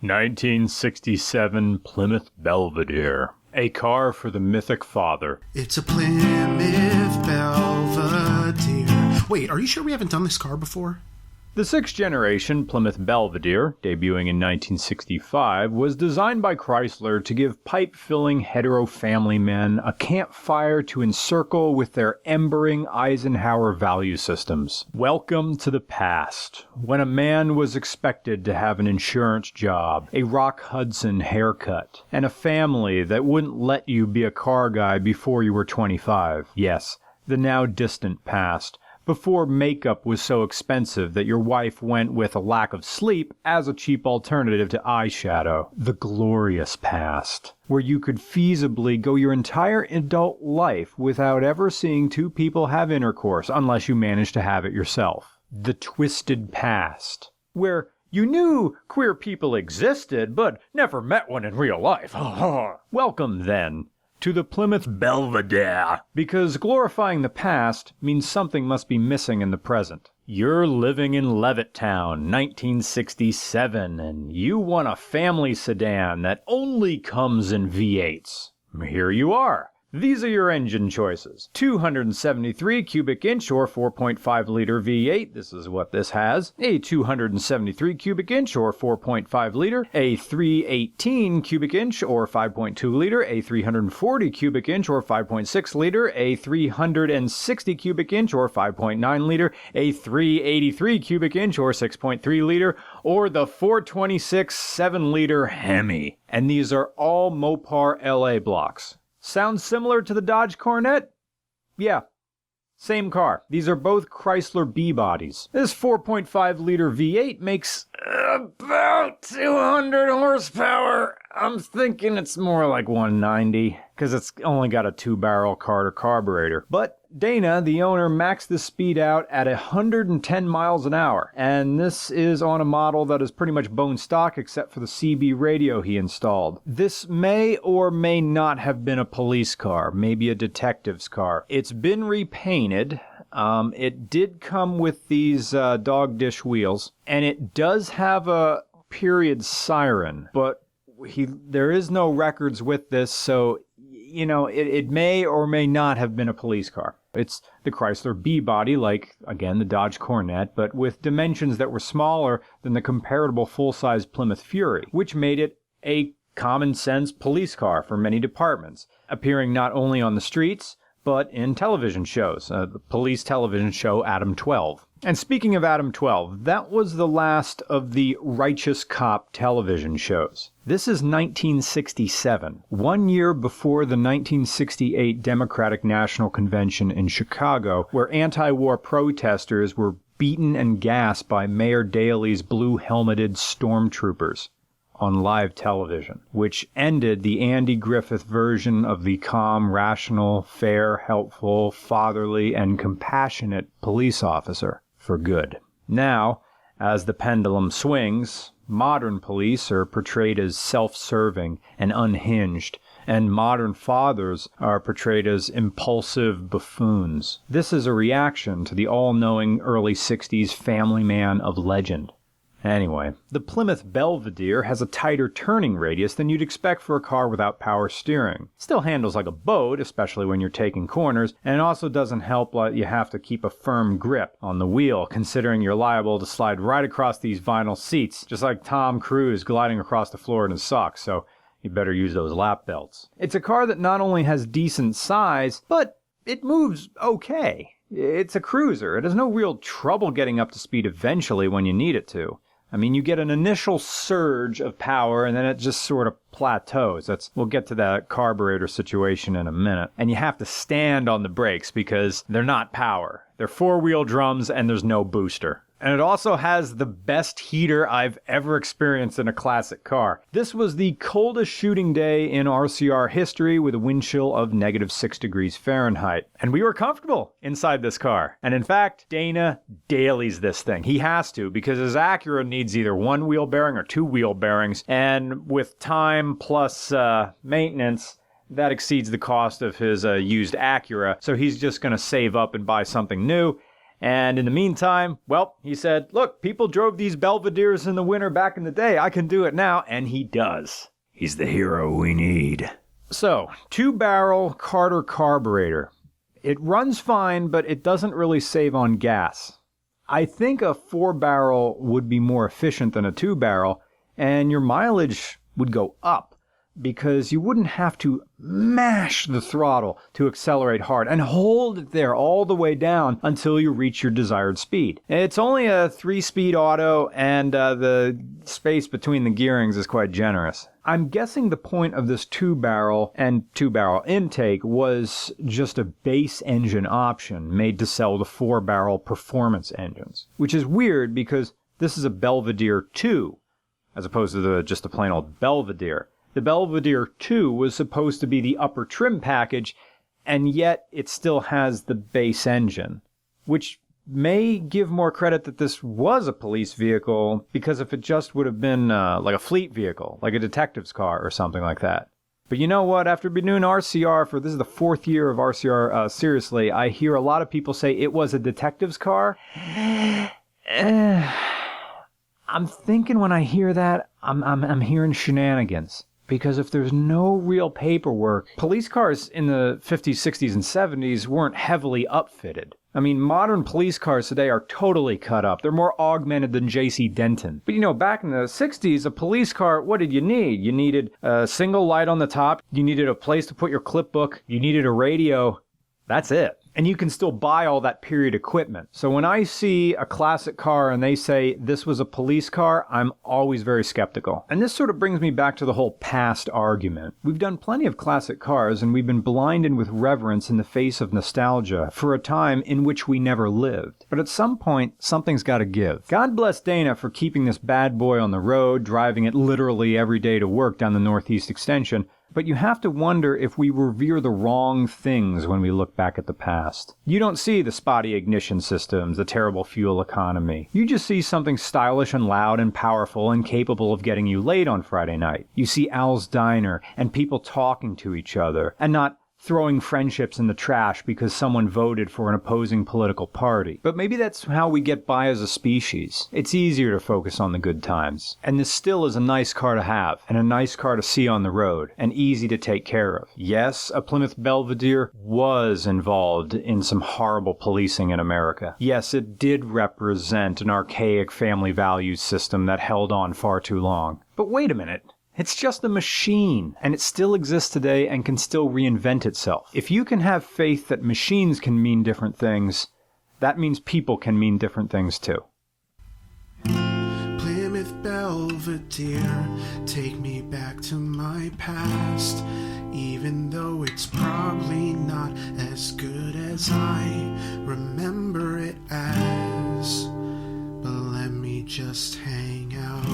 1967 Plymouth Belvedere. A car for the mythic father. It's a Plymouth Belvedere. Wait, are you sure we haven't done this car before? The sixth-generation Plymouth Belvedere, debuting in 1965, was designed by Chrysler to give pipe-filling hetero-family men a campfire to encircle with their embering Eisenhower value systems. Welcome to the past, when a man was expected to have an insurance job, a Rock Hudson haircut, and a family that wouldn't let you be a car guy before you were 25. Yes, the now distant past. Before makeup was so expensive that your wife went with a lack of sleep as a cheap alternative to eyeshadow. The glorious past, where you could feasibly go your entire adult life without ever seeing two people have intercourse unless you managed to have it yourself. The twisted past, where you knew queer people existed but never met one in real life. Welcome, then, to the Plymouth Belvedere, because glorifying the past means something must be missing in the present. You're living in Levittown, 1967, and you want a family sedan that only comes in V8s. Here you are. These are your engine choices. 273 cubic inch or 4.5 liter V8, this is what this has. A 273 cubic inch or 4.5 liter. A 318 cubic inch or 5.2 liter. A 340 cubic inch or 5.6 liter. A 360 cubic inch or 5.9 liter. A 383 cubic inch or 6.3 liter. Or the 426 7 liter Hemi. And these are all Mopar LA blocks. Sounds similar to the Dodge Coronet? Yeah, same car. These are both Chrysler B-bodies. This 4.5 liter V8 makes about 200 horsepower. I'm thinking it's more like 190, because it's only got a 2-barrel Carter carburetor. But Dana, the owner, maxed the speed out at 110 miles an hour, and this is on a model that is pretty much bone stock except for the CB radio he installed. This may or may not have been a police car, maybe a detective's car. It's been repainted. It did come with these dog dish wheels, and it does have a period siren, but there is no records with this, so you know, it may or may not have been a police car. It's the Chrysler B-body, like, again, the Dodge Coronet, but with dimensions that were smaller than the comparable full-size Plymouth Fury, which made it a common-sense police car for many departments, appearing not only on the streets, but in television shows, the police television show Adam 12. And speaking of Adam 12, that was the last of the Righteous Cop television shows. This is 1967, 1 year before the 1968 Democratic National Convention in Chicago, where anti-war protesters were beaten and gassed by Mayor Daley's blue-helmeted stormtroopers on live television, which ended the Andy Griffith version of the calm, rational, fair, helpful, fatherly, and compassionate police officer for good. Now, as the pendulum swings, modern police are portrayed as self-serving and unhinged, and modern fathers are portrayed as impulsive buffoons. This is a reaction to the all-knowing early 60s family man of legend. Anyway, the Plymouth Belvedere has a tighter turning radius than you'd expect for a car without power steering. It still handles like a boat, especially when you're taking corners, and it also doesn't help that you have to keep a firm grip on the wheel, considering you're liable to slide right across these vinyl seats, just like Tom Cruise gliding across the floor in his socks, so you better use those lap belts. It's a car that not only has decent size, but it moves okay. It's a cruiser. It has no real trouble getting up to speed eventually when you need it to. I mean, you get an initial surge of power, and then it just sort of plateaus. We'll get to that carburetor situation in a minute. And you have to stand on the brakes because they're not power. They're four-wheel drums, and there's no booster. And it also has the best heater I've ever experienced in a classic car. This was the coldest shooting day in RCR history with a wind chill of -6 degrees Fahrenheit. And we were comfortable inside this car. And in fact, Dana dailies this thing. He has to, because his Acura needs either one wheel bearing or two wheel bearings. And with time plus maintenance, that exceeds the cost of his used Acura. So he's just going to save up and buy something new. And in the meantime, well, he said, look, people drove these Belvederes in the winter back in the day. I can do it now. And he does. He's the hero we need. So, 2-barrel Carter carburetor. It runs fine, but it doesn't really save on gas. I think a 4-barrel would be more efficient than a 2-barrel, and your mileage would go up because you wouldn't have to mash the throttle to accelerate hard and hold it there all the way down until you reach your desired speed. It's only a 3-speed auto, and the space between the gearings is quite generous. I'm guessing the point of this 2-barrel and 2-barrel intake was just a base engine option made to sell the 4-barrel performance engines, which is weird because this is a Belvedere 2 as opposed to just a plain old Belvedere. The Belvedere 2 was supposed to be the upper trim package, and yet it still has the base engine, which may give more credit that this was a police vehicle, because if it just would have been like a fleet vehicle, like a detective's car or something like that. But you know what? After being doing RCR this is the 4th year of RCR seriously, I hear a lot of people say it was a detective's car. I'm thinking when I hear that, I'm hearing shenanigans. Because if there's no real paperwork, police cars in the 50s, 60s, and 70s weren't heavily upfitted. I mean, modern police cars today are totally cut up. They're more augmented than J.C. Denton. But you know, back in the 60s, a police car, what did you need? You needed a single light on the top. You needed a place to put your clipbook. You needed a radio. That's it. And you can still buy all that period equipment. So when I see a classic car and they say this was a police car, I'm always very skeptical. And this sort of brings me back to the whole past argument. We've done plenty of classic cars, and we've been blinded with reverence in the face of nostalgia for a time in which we never lived. But at some point, something's got to give. God bless Dana for keeping this bad boy on the road, driving it literally every day to work down the Northeast Extension. But you have to wonder if we revere the wrong things when we look back at the past. You don't see the spotty ignition systems, the terrible fuel economy. You just see something stylish and loud and powerful and capable of getting you laid on Friday night. You see Al's Diner and people talking to each other and not throwing friendships in the trash because someone voted for an opposing political party. But maybe that's how we get by as a species. It's easier to focus on the good times. And this still is a nice car to have, and a nice car to see on the road, and easy to take care of. Yes, a Plymouth Belvedere was involved in some horrible policing in America. Yes, it did represent an archaic family values system that held on far too long. But wait a minute. It's just a machine, and it still exists today and can still reinvent itself. If you can have faith that machines can mean different things, that means people can mean different things too. Plymouth Belvedere, take me back to my past, even though it's probably not as good as I remember it as. But let me just hang out